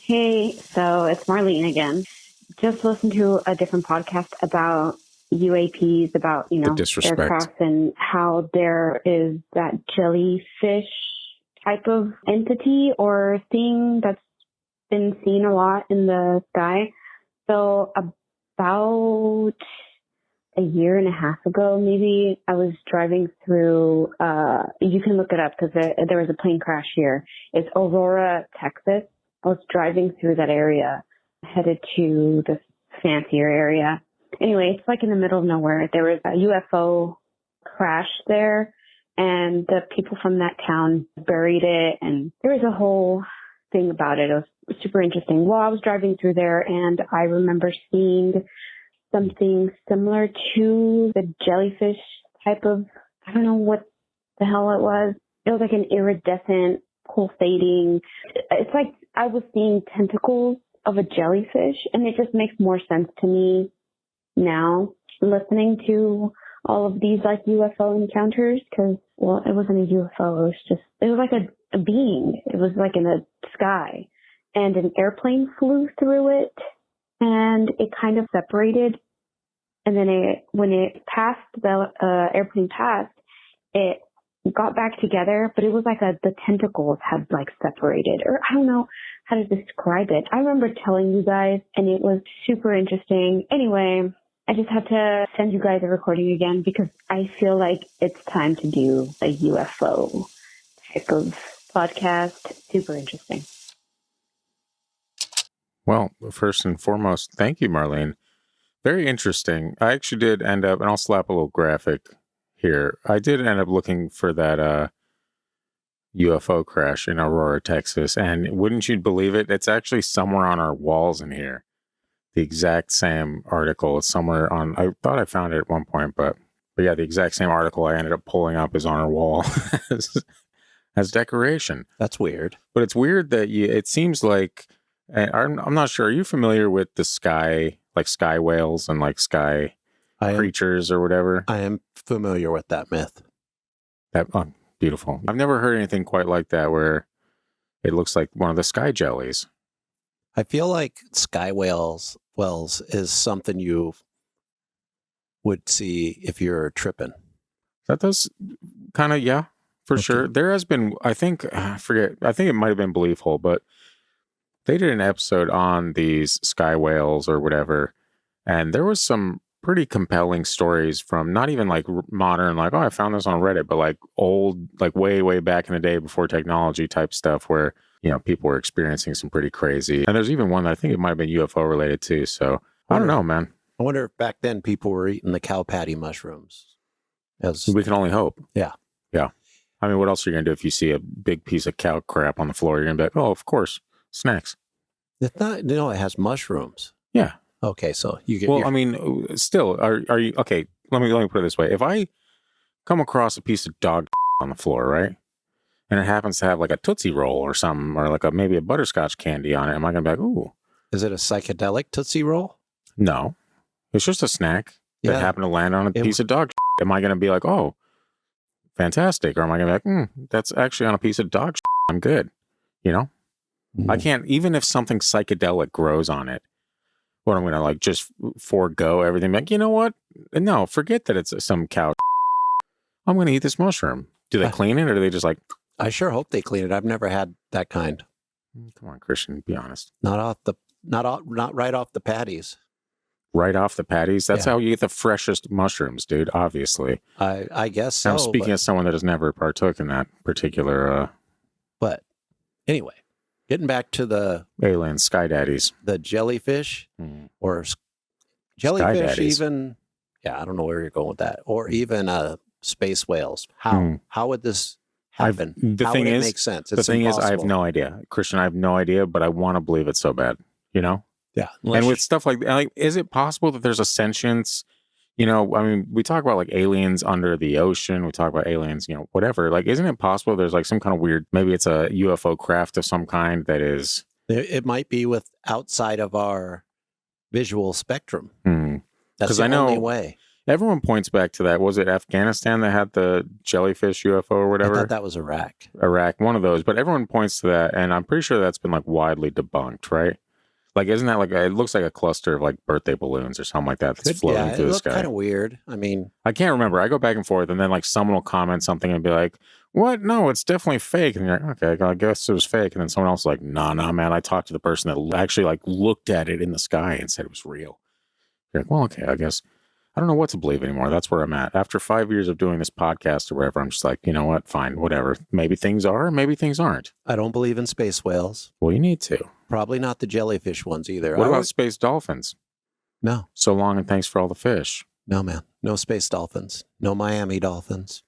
Hey, so it's Marlene again. Just listened to a different podcast about UAPs, about, The disrespect. aircraft and how there is that jellyfish type of entity or thing that's been seen a lot in the sky. So about a year and a half ago, maybe, I was driving through, you can look it up because there was a plane crash here. It's Aurora, Texas. I was driving through that area, headed to this fancier area. Anyway, it's like in the middle of nowhere. There was a UFO crash there, and the people from that town buried it, and there was a whole thing about it. It was super interesting. Well, I was driving through there, and I remember seeing something similar to the jellyfish type of, I don't know what the hell it was. It was like an iridescent, pulsating. It's like I was seeing tentacles of a jellyfish, and it just makes more sense to me now listening to all of these like UFO encounters because, well, it wasn't a UFO. It was like a being. It was like in the sky, and an airplane flew through it, and it kind of separated. And then when it passed, the airplane passed, it got back together, but it was like the tentacles had like separated, or I don't know how to describe it. I remember telling you guys, and it was super interesting. Anyway, I just had to send you guys a recording again because I feel like it's time to do a UFO type of podcast. Super interesting. Well, first and foremost, thank you, Marlene. Very interesting. I actually did end up, and I'll slap a little graphic here. I did end up looking for that UFO crash in Aurora, Texas, and wouldn't you believe it? It's actually somewhere on our walls in here. The exact same article. It's somewhere on. I thought I found it at one point, but yeah, the exact same article I ended up pulling up is on our wall as decoration. That's weird. But it's weird that it seems like, I'm not sure. Are you familiar with the sky, like sky whales and like sky creatures or whatever? I am familiar with that myth. Beautiful. I've never heard anything quite like that where it looks like one of the sky jellies. I feel like sky whales is something you would see if you're tripping. That does kind of, yeah, for sure. There has been, I think it might have been Belief Hole, but they did an episode on these sky whales or whatever, and there was some pretty compelling stories from not even like modern, like, oh, I found this on Reddit, but like old, like way, way back in the day before technology type stuff where, people were experiencing some pretty crazy. And there's even one that I think it might have been UFO related too. So I don't know, man. I wonder if back then people were eating the cow patty mushrooms. We can only hope. Yeah. Yeah. I mean, what else are you going to do if you see a big piece of cow crap on the floor? You're going to be like, oh, of course, snacks. It's not, it has mushrooms. Yeah. Okay, so you get. Well, I mean, still, are you okay? Let me put it this way: if I come across a piece of dog on the floor, right, and it happens to have like a Tootsie Roll or something, or like maybe a butterscotch candy on it, am I gonna be like, ooh? Is it a psychedelic Tootsie Roll? No, it's just a snack that happened to land on a piece of dog. Am I gonna be like, oh, fantastic, or am I gonna be like, that's actually on a piece of dog? I'm good, I can't, even if something psychedelic grows on it. What, I'm going to like just forego everything? Like, you know what? No, forget that it's some cow. I'm going to eat this mushroom. Do they clean it or do they just like? I sure hope they clean it. I've never had that kind. Come on, Christian, be honest. Not right off the patties. Right off the patties? That's how you get the freshest mushrooms, dude, obviously. I guess so. I'm speaking as someone that has never partook in that particular. But anyway. Getting back to the alien sky daddies, the jellyfish or jellyfish, even, I don't know where you're going with that, or even space whales. How would this happen? The thing is, make sense? The thing is, I have no idea, Christian. I have no idea, but I want to believe it so bad. Yeah, and with stuff like is it possible that there's a sentience? I mean, we talk about like aliens under the ocean. We talk about aliens, whatever. Like, isn't it possible there's like some kind of weird, maybe it's a UFO craft of some kind that is. It might be outside of our visual spectrum. That's the only way. Everyone points back to that. Was it Afghanistan that had the jellyfish UFO or whatever? I thought that was Iraq. Iraq, one of those. But everyone points to that, and I'm pretty sure that's been like widely debunked, right? Like, isn't that like it looks like a cluster of like birthday balloons or something like that that's floating through the sky? Kind of weird. I mean, I can't remember. I go back and forth, and then like someone will comment something and be like, "What? No, it's definitely fake." And you're like, "Okay, I guess it was fake." And then someone else is like, "Nah, man. I talked to the person that actually like looked at it in the sky and said it was real." You're like, "Well, okay, I guess I don't know what to believe anymore." That's where I'm at. After 5 years of doing this podcast or whatever, I'm just like, you know what? Fine, whatever. Maybe things are, maybe things aren't. I don't believe in space whales. Well, you need to. Probably not the jellyfish ones either. What about space dolphins? No. So long and thanks for all the fish. No, man. No space dolphins. No Miami dolphins.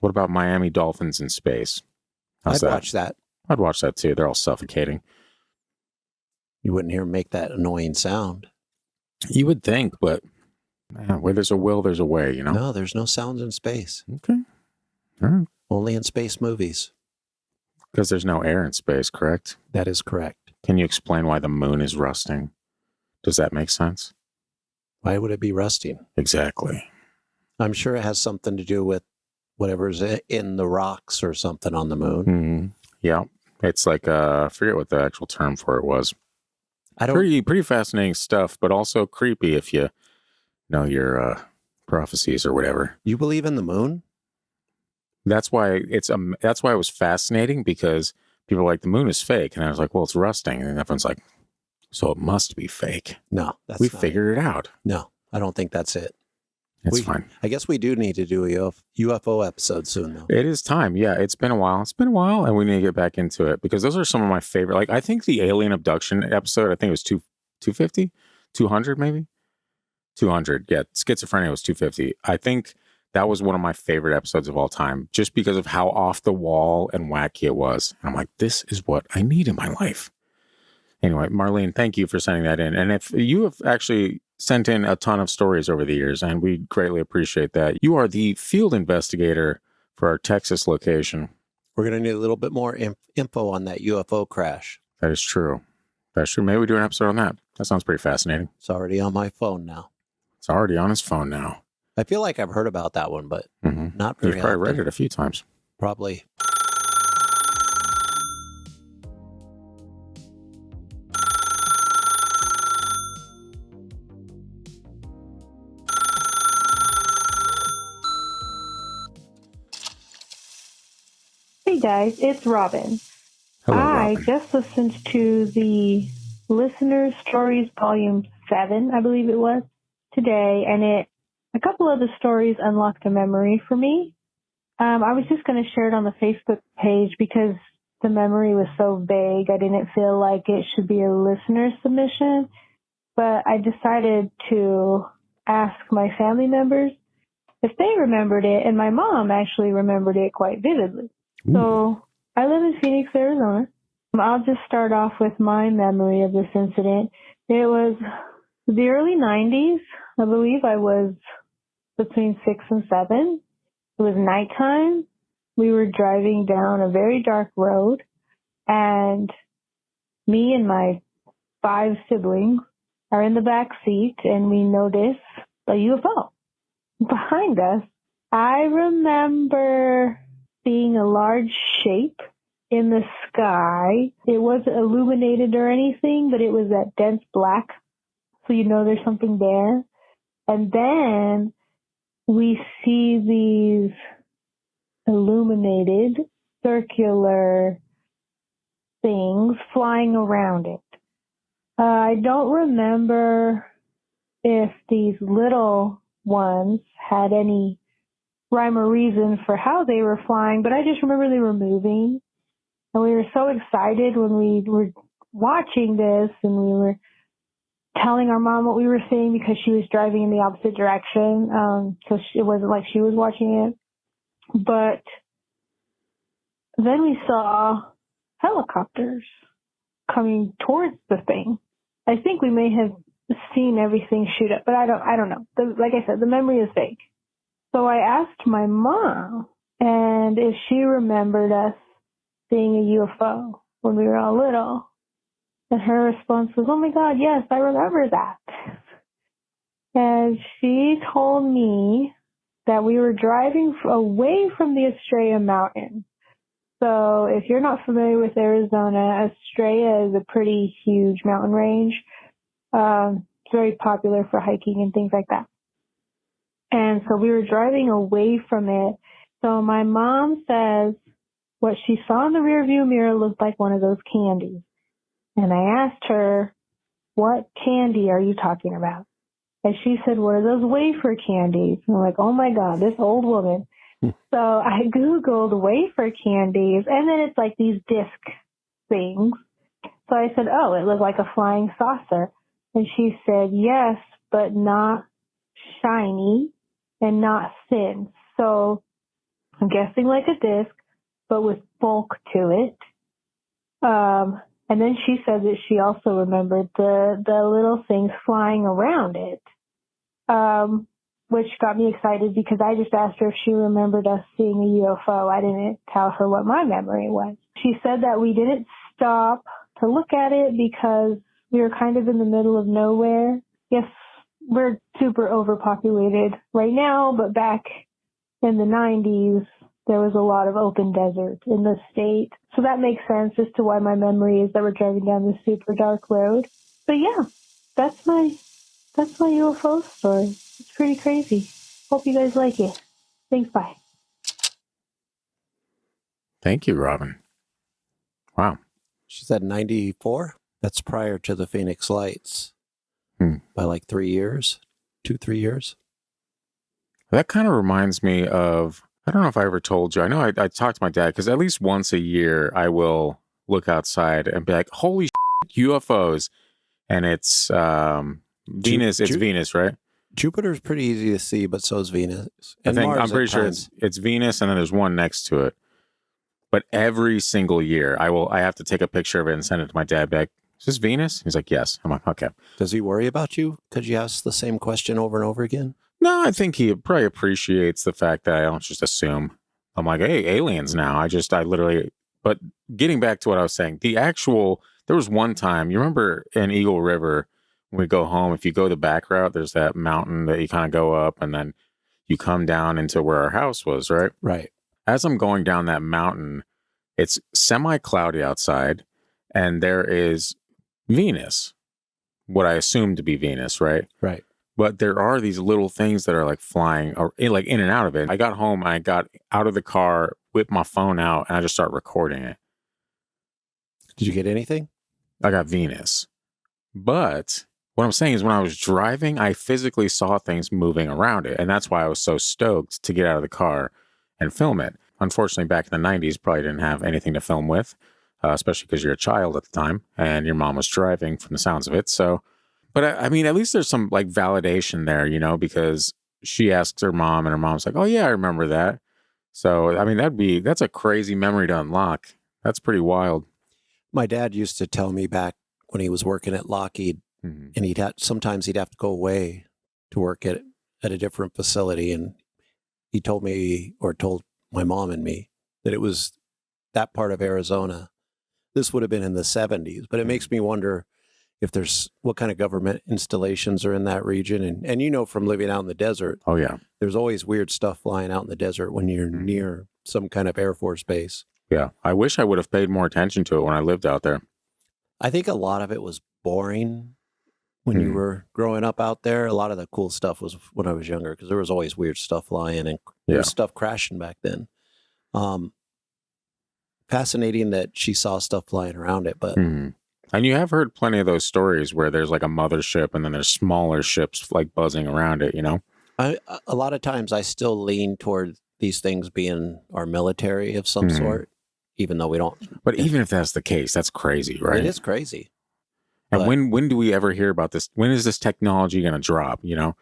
What about Miami dolphins in space? I'd watch that. I'd watch that too. They're all suffocating. You wouldn't hear them make that annoying sound. You would think, but where there's a will, there's a way, you know? No, there's no sounds in space. Okay. All right. Only in space movies. Because there's no air in space, correct? That is correct. Can you explain why the moon is rusting? Does that make sense? Why would it be rusting? Exactly. I'm sure it has something to do with whatever's in the rocks or something on the moon. Mm-hmm. Yeah. It's like, I forget what the actual term for it was. Pretty fascinating stuff, but also creepy if you know your prophecies or whatever. You believe in the moon? That's why that's why it was fascinating, because people were like, the moon is fake. And I was like, well, it's rusting. And everyone's like, so it must be fake. No, we figured it out. No, I don't think that's it. It's fine. I guess we do need to do a UFO episode soon, though. It is time. Yeah, it's been a while. And we need to get back into it, because those are some of my favorite. Like, I think the alien abduction episode, I think it was 250, 200 maybe? 200. Yeah, schizophrenia was 250. I think that was one of my favorite episodes of all time, just because of how off the wall and wacky it was. And I'm like, this is what I need in my life. Anyway, Marlene, thank you for sending that in. And if you have actually sent in a ton of stories over the years, and we greatly appreciate that. You are the field investigator for our Texas location. We're going to need a little bit more info on that UFO crash. That is true. That's true. Maybe we do an episode on that. That sounds pretty fascinating. It's already on my phone now. It's already on his phone now. I feel like I've heard about that one, but not very You've probably read it a few times. Probably. Hey guys, it's Robin. Hello, I Robin. just listened to the Listener Stories Volume 7, I believe it was, today, and a couple of the stories unlocked a memory for me. I was just going to share it on the Facebook page because the memory was so vague. I didn't feel like it should be a listener submission, but I decided to ask my family members if they remembered it, and my mom actually remembered it quite vividly. Ooh. So I live in Phoenix, Arizona. I'll just start off with my memory of this incident. It was the early 90s. I believe I was between 6 and 7. It was nighttime. We were driving down a very dark road, and me and my 5 siblings are in the back seat, and we notice a UFO behind us. I remember seeing a large shape in the sky. It wasn't illuminated or anything, but it was that dense black, so you know there's something there. And then we see these illuminated circular things flying around it. I don't remember if these little ones had any rhyme or reason for how they were flying, but I just remember they were moving. And we were so excited when we were watching this, and we were telling our mom what we were seeing because she was driving in the opposite direction. So it wasn't like she was watching it. But then we saw helicopters coming towards the thing. I think we may have seen everything shoot up, but I don't know. Like I said, the memory is fake. So I asked my mom, and if she remembered us seeing a UFO when we were all little. And her response was, oh my God, yes, I remember that. And she told me that we were driving away from the Estrella Mountain. So if you're not familiar with Arizona, Estrella is a pretty huge mountain range. It's very popular for hiking and things like that. And so we were driving away from it. So my mom says what she saw in the rearview mirror looked like one of those candies. And I asked her, what candy are you talking about? And she said, what are those wafer candies? And I'm like, oh my God, this old woman. So I Googled wafer candies, and then it's like these disc things. So I said, oh, it looked like a flying saucer. And she said, yes, but not shiny and not thin. So I'm guessing like a disc, but with bulk to it. And then she said that she also remembered the little things flying around it, which got me excited because I just asked her if she remembered us seeing a UFO. I didn't tell her what my memory was. She said that we didn't stop to look at it because we were kind of in the middle of nowhere. Yes, we're super overpopulated right now, but back in the 90s, there was a lot of open desert in the state. So that makes sense as to why my memory is that we're driving down this super dark road. But yeah, that's my UFO story. It's pretty crazy. Hope you guys like it. Thanks, bye. Thank you, Robin. Wow. She said 94? That's prior to the Phoenix Lights by like 3 years, 2-3 years. That kind of reminds me of, I don't know if I ever told you. I know I talked to my dad because at least once a year I will look outside and be like, holy shit, UFOs. And it's Venus. It's Venus, right? Jupiter's pretty easy to see, but so is Venus. And I'm pretty sure it's Venus, and then there's one next to it. But every single year I have to take a picture of it and send it to my dad. Be like, is this Venus? He's like, yes. I'm like, okay. Does he worry about you? Could you ask the same question over and over again? No, I think he probably appreciates the fact that I don't just assume. I'm like, hey, aliens now. I literally, but getting back to what I was saying, there was one time, you remember in Eagle River, when we go home, if you go the back route, there's that mountain that you kind of go up and then you come down into where our house was, right? Right. As I'm going down that mountain, it's semi-cloudy outside and there is Venus, what I assume to be Venus, right? Right. But there are these little things that are like flying or like in and out of it. I got home, I got out of the car, whipped my phone out, and I just started recording it. Did you get anything? I got Venus. But what I'm saying is when I was driving, I physically saw things moving around it. And that's why I was so stoked to get out of the car and film it. Unfortunately, back in the 90s, probably didn't have anything to film with, especially because you're a child at the time and your mom was driving from the sounds of it. So, but I mean, at least there's some like validation there, you know, because she asks her mom and her mom's like, oh yeah, I remember that. So, I mean, that's a crazy memory to unlock. That's pretty wild. My dad used to tell me back when he was working at Lockheed, and sometimes he'd have to go away to work at a different facility. And he told me, or told my mom and me, that it was that part of Arizona. This would have been in the 70s, but it makes me wonder if there's what kind of government installations are in that region. And you know, from living out in the desert, oh yeah, there's always weird stuff flying out in the desert when you're near some kind of Air Force base. Yeah. I wish I would have paid more attention to it when I lived out there. I think a lot of it was boring when you were growing up out there. A lot of the cool stuff was when I was younger, because there was always weird stuff flying and there was stuff crashing back then. Fascinating that she saw stuff flying around it, but and you have heard plenty of those stories where there's like a mothership and then there's smaller ships like buzzing around it, you know? A lot of times I still lean toward these things being our military of some sort, even though we don't. But even if that's the case, that's crazy, right? It is crazy. And when do we ever hear about this? When is this technology going to drop, you know?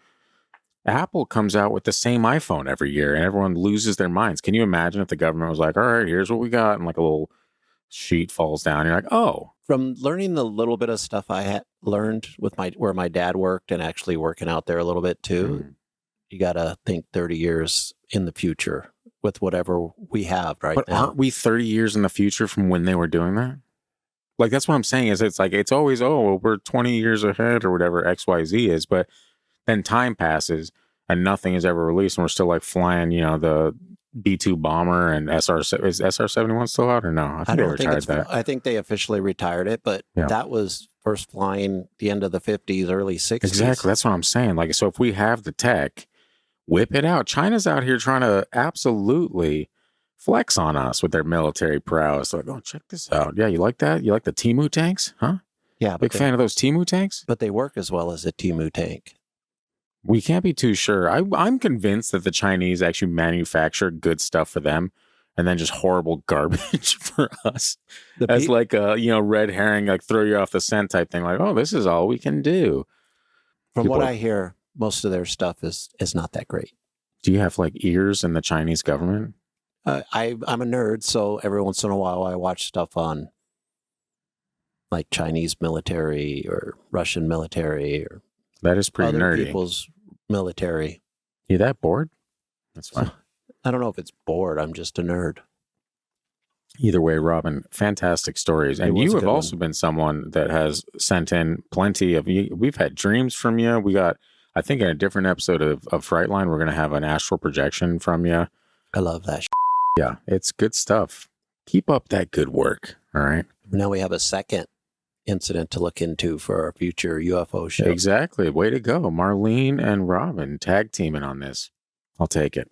Apple comes out with the same iPhone every year and everyone loses their minds. Can you imagine if the government was like, all right, here's what we got, and like a little sheet falls down. You're like, oh. From learning the little bit of stuff I had learned with where my dad worked and actually working out there a little bit too, you got to think 30 years in the future with whatever we have now. But aren't we 30 years in the future from when they were doing that? Like, that's what I'm saying is it's like, it's always, oh, well, we're 20 years ahead or whatever XYZ is. But Then time passes and nothing is ever released, and we're still like flying, the B-2 bomber and is SR-71 still out or no? I think they retired that. I think they officially retired it, but that was first flying the end of the 50s, early 60s. Exactly. That's what I'm saying. Like, so if we have the tech, whip it out. China's out here trying to absolutely flex on us with their military prowess. Like, oh, check this out. Yeah, you like that? You like the Timu tanks? Huh? Yeah. Big fan of those Timu tanks? But they work as well as a Timu tank. We can't be too sure. I'm convinced that the Chinese actually manufacture good stuff for them and then just horrible garbage for us. As like a, red herring, like throw you off the scent type thing. Like, oh, this is all we can do. From what I hear, most of their stuff is not that great. Do you have like ears in the Chinese government? I'm a nerd, so every once in a while I watch stuff on like Chinese military or Russian military or that is pretty other nerdy. People's military. You that bored? That's fine. I don't know if it's bored. I'm just a nerd. Either way, Robin, fantastic stories. And you have also been someone that has sent in plenty of, we've had dreams from you. We got, I think in a different episode of Frightline, we're going to have an astral projection from you. I love that. Yeah, it's good stuff. Keep up that good work. All right. Now we have a second incident to look into for our future UFO show. Exactly. Way to go. Marlene and Robin tag teaming on this. I'll take it.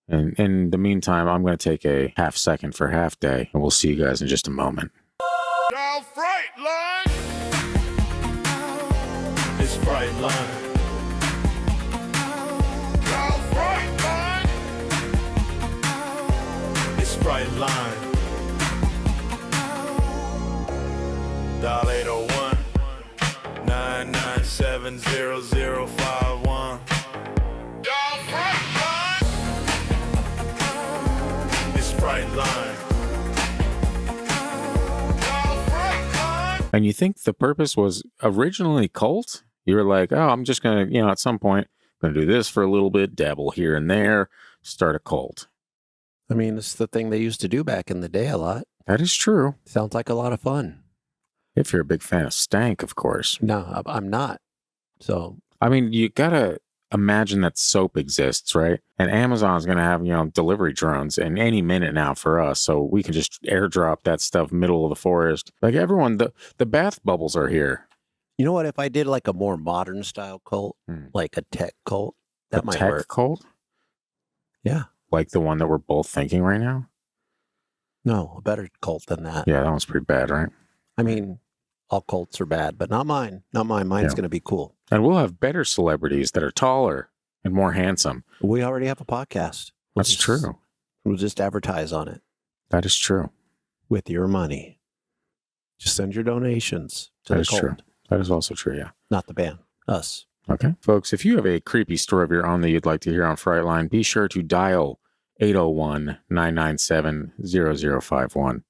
And in the meantime, I'm going to take a half second for half day, and we'll see you guys in just a moment. Now Frightline! It's Frightline. Now Frightline! It's Frightline. Dial 801 997 0051. Dial Frightline! It's Frightline. And you think the purpose was originally cult? You were like, oh, I'm just going to, at some point, going to do this for a little bit, dabble here and there, start a cult. I mean, it's the thing they used to do back in the day a lot. That is true. Sounds like a lot of fun. If you're a big fan of stank, of course. No, I'm not. So, I mean, you got to imagine that soap exists, right? And Amazon's going to have, delivery drones in any minute now for us. So we can just airdrop that stuff middle of the forest. Like everyone, the bath bubbles are here. You know what? If I did like a more modern style cult, like a tech cult, that might work. Tech cult? Yeah. Like the one that we're both thinking right now? No, a better cult than that. Yeah, that one's pretty bad, right? I mean, all cults are bad, but not mine. Not mine. Mine's going to be cool. And we'll have better celebrities that are taller and more handsome. We already have a podcast. That's true. We'll just advertise on it. That is true. With your money. Just send your donations to the cult. True. That is also true, yeah. Not the band. Us. Okay. Folks, if you have a creepy story of your own that you'd like to hear on Frightline, be sure to dial 801-997-0051.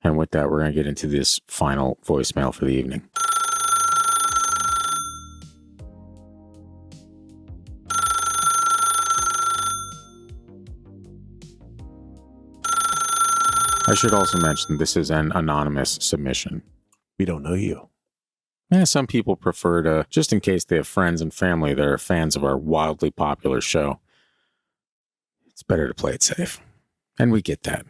And with that, we're going to get into this final voicemail for the evening. I should also mention this is an anonymous submission. We don't know you. Yeah, some people prefer to, just in case they have friends and family that are fans of our wildly popular show, it's better to play it safe. And we get that.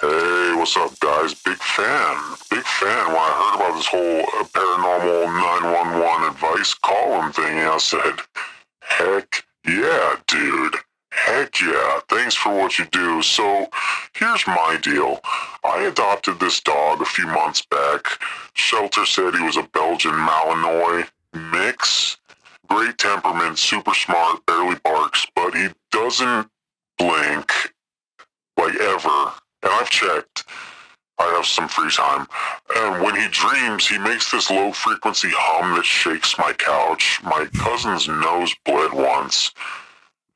Hey, what's up, guys? Big fan. Big fan. When I heard about this whole paranormal 911 advice column thing, I said, heck yeah, dude. Heck yeah, thanks for what you do. So, here's my deal. I adopted this dog a few months back. Shelter said he was a Belgian Malinois mix. Great temperament, super smart, barely barks, but he doesn't blink, like ever. And I've checked. I have some free time. And when he dreams, he makes this low-frequency hum that shakes my couch. My cousin's nose bled once.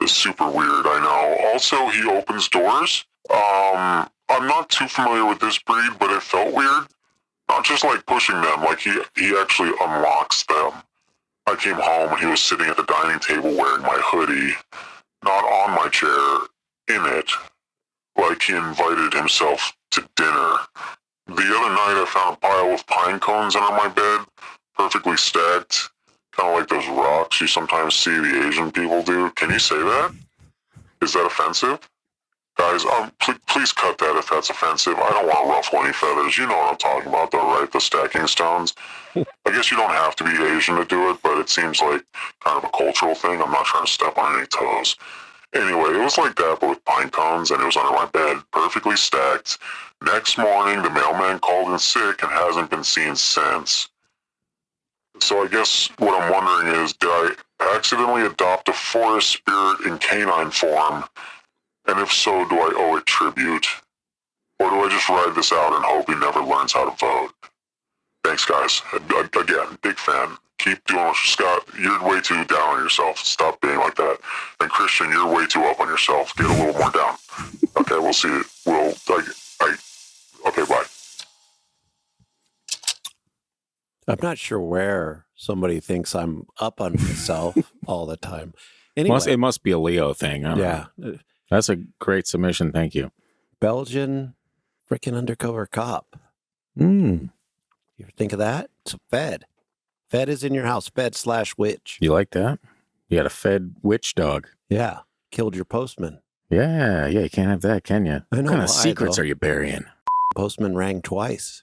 It's super weird, I know. Also, he opens doors. I'm not too familiar with this breed, but it felt weird. Not just like pushing them, like he actually unlocks them. I came home and he was sitting at the dining table wearing my hoodie, not on my chair, in it, like he invited himself to dinner. The other night I found a pile of pine cones under my bed. perfectly stacked, kind of like those rocks you sometimes see the Asian people do. Can you say that? Is that offensive? Guys, please cut that if that's offensive. I don't want to ruffle any feathers. You know what I'm talking about, though, right? The stacking stones. I guess you don't have to be Asian to do it, but it seems like kind of a cultural thing. I'm not trying to step on any toes. Anyway, it was like that, but with pine cones, and it was under my bed, perfectly stacked. Next morning, the mailman called in sick and hasn't been seen since. So I guess what I'm wondering is, did I accidentally adopt a forest spirit in canine form? And if so, do I owe it tribute? Or do I just ride this out and hope he never learns how to vote? Thanks, guys. Again, big fan. Keep doing what Scott. You're way too down on yourself. Stop being like that. And Christian, you're way too up on yourself. Get a little more down. Okay, we'll see. Okay, bye. I'm not sure where somebody thinks I'm up on myself all the time. Anyway, it must be a Leo thing. I don't know. That's a great submission. Thank you. Belgian freaking undercover cop. Mm. You ever think of that? It's a Fed. Fed is in your house. Fed/witch. You like that? You had a Fed witch dog. Yeah. Killed your postman. Yeah. You can't have that, can you? I know. What kind of secrets are you burying? Postman rang twice.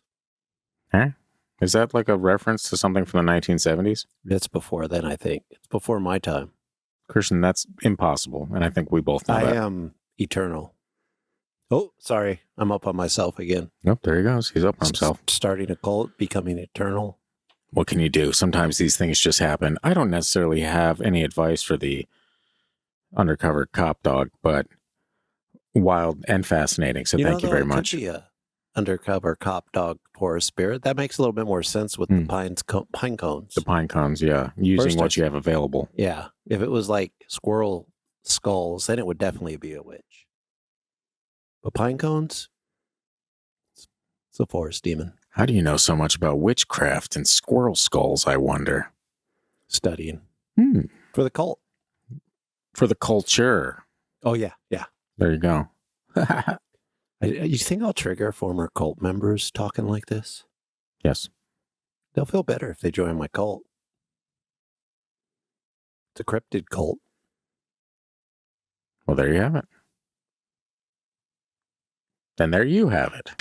Huh? Is that like a reference to something from the 1970s? It's before then, I think. It's before my time. Christian, that's impossible. And I think we both know that. I am eternal. Oh, sorry. I'm up on myself again. Nope, there he goes. He's up on himself. Starting a cult, becoming eternal. What can you do? Sometimes these things just happen. I don't necessarily have any advice for the undercover cop dog, but wild and fascinating. So thank you very much. Could be a undercover cop dog forest spirit. That makes a little bit more sense with the pine cones. The pine cones, yeah. Using what you have available. Yeah. If it was like squirrel skulls, then it would definitely be a witch. But pine cones, it's a forest demon. How do you know so much about witchcraft and squirrel skulls, I wonder? Studying. For the cult. For the culture. Oh, yeah. There you go. You think I'll trigger former cult members talking like this? Yes. They'll feel better if they join my cult. It's a cryptid cult. Well, there you have it. And there you have it.